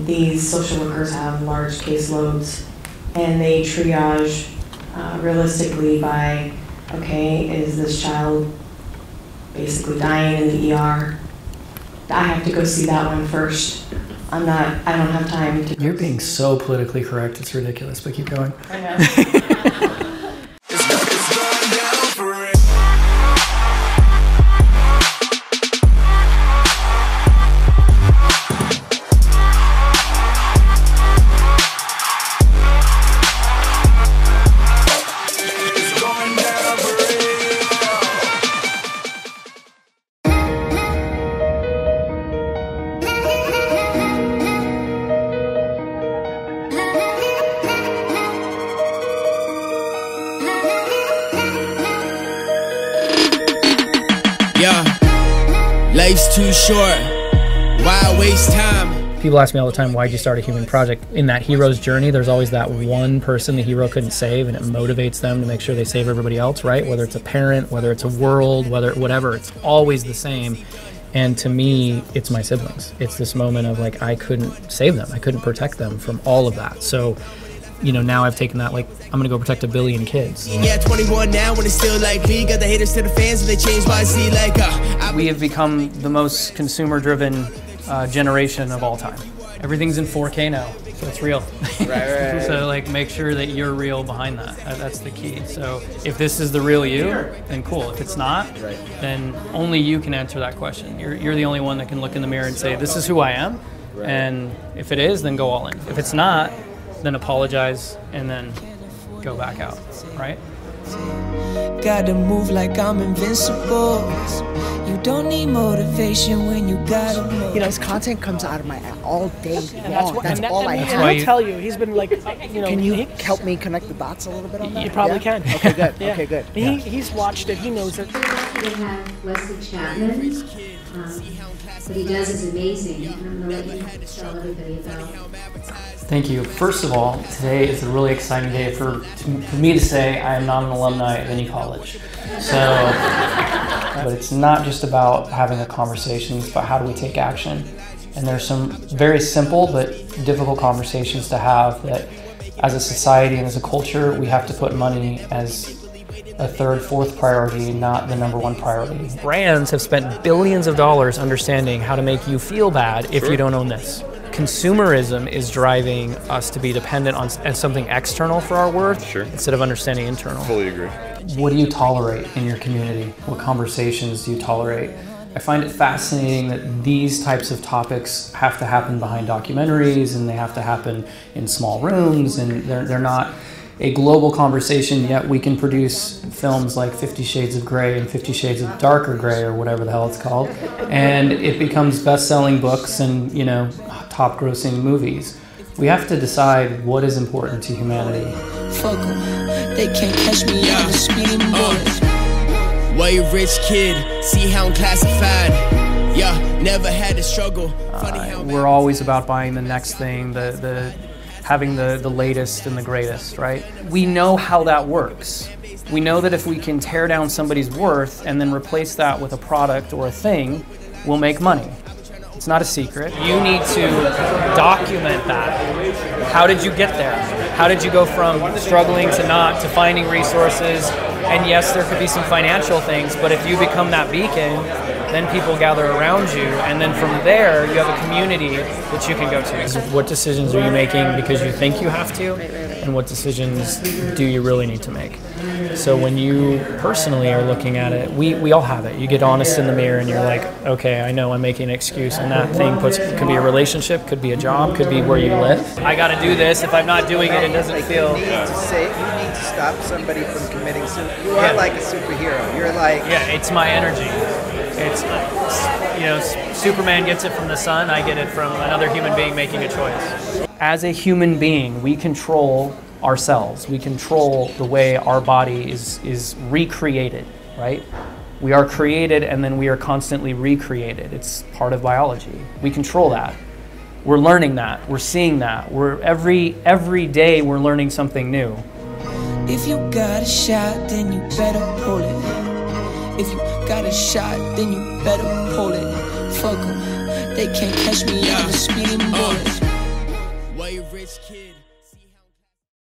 These social workers have large caseloads, and they triage realistically by, okay, is this child basically dying in the ER? I have to go see that one first. I don't have time to. You're being so politically correct, it's ridiculous, but keep going. I know. Life's too short, why waste time? People ask me all the time, why'd you start a human project? In that hero's journey, there's always that one person the hero couldn't save, and it motivates them to make sure they save everybody else, right? Whether it's a parent, whether it's a world, whatever, it's always the same. And to me, it's my siblings. It's this moment of like, I couldn't save them. I couldn't protect them from all of that. So, you know, now I've taken that, like, I'm gonna go protect 1 billion kids. Yeah, 21 now when it's still like me. Got the haters to the fans and they change what I see like we have become the most consumer-driven generation of all time. Everything's in 4K now, so it's real. Right. So like, make sure that you're real behind that. That's the key. So if this is the real you, then cool. If it's not, then only you can answer that question. You're the only one that can look in the mirror and say, this is who I am. And if it is, then go all in. If it's not, then apologize and then go back out, right? Gotta move like I'm invincible. You don't need motivation when you gotta move. You know, his content comes out of my app all day long. That's all I have. And he'll tell you, he's been like, you know. Can you help me connect the dots a little bit on that? You probably can. Okay, good. Yeah. Okay, good. He's watched it. He knows it. We have Wesley Chapman. What he does is amazing. I'm going to let you tell everybody about. Thank you. First of all, today is a really exciting day for me to say I am not an alumni of any college. So, but it's not just about having a conversation, it's about how do we take action. And there's some very simple but difficult conversations to have that as a society and as a culture, we have to put money as a third, fourth priority, not the #1 priority. Brands have spent billions of dollars understanding how to make you feel bad if you don't own this. Consumerism is driving us to be dependent on something external for our worth instead of understanding internal. Fully agree. What do you tolerate in your community? What conversations do you tolerate? I find it fascinating that these types of topics have to happen behind documentaries and they have to happen in small rooms, and they're not a global conversation, yet we can produce films like 50 Shades of Grey and 50 Shades of Darker Grey or whatever the hell it's called, and it becomes best-selling books and, you know, top-grossing movies. We have to decide what is important to humanity. Fuck 'em, they can't catch me on the speeding bullets. Why you rich kid, see how I'm classified. Yeah, never had to struggle. We're always about buying the next thing, having the latest and the greatest, right? We know how that works. We know that if we can tear down somebody's worth and then replace that with a product or a thing, we'll make money. It's not a secret. You need to document that. How did you get there? How did you go from struggling to not, to finding resources? And yes, there could be some financial things, but if you become that beacon, then people gather around you, and then from there, you have a community that you can go to. What decisions are you making because you think you have to, and what decisions do you really need to make? So when you personally are looking at it, we all have it. You get honest in the mirror and you're like, okay, I know I'm making an excuse, and that thing could be a relationship, could be a job, could be where you live. I gotta do this. If I'm not doing it, it doesn't feel... You need to stop somebody from committing suicide. You are like a superhero. You're like... Yeah, it's my energy. It's, you know, Superman gets it from the sun, I get it from another human being making a choice. As a human being, we control ourselves. We control the way our body is recreated, right? We are created and then we are constantly recreated. It's part of biology. We control that. We're learning that. We're seeing that. Every day we're learning something new. If you got a shot, then you better pull it. If you got a shot, then you better pull it. Fuck 'em, they can't catch me on the speeding bullets. Way rich kid.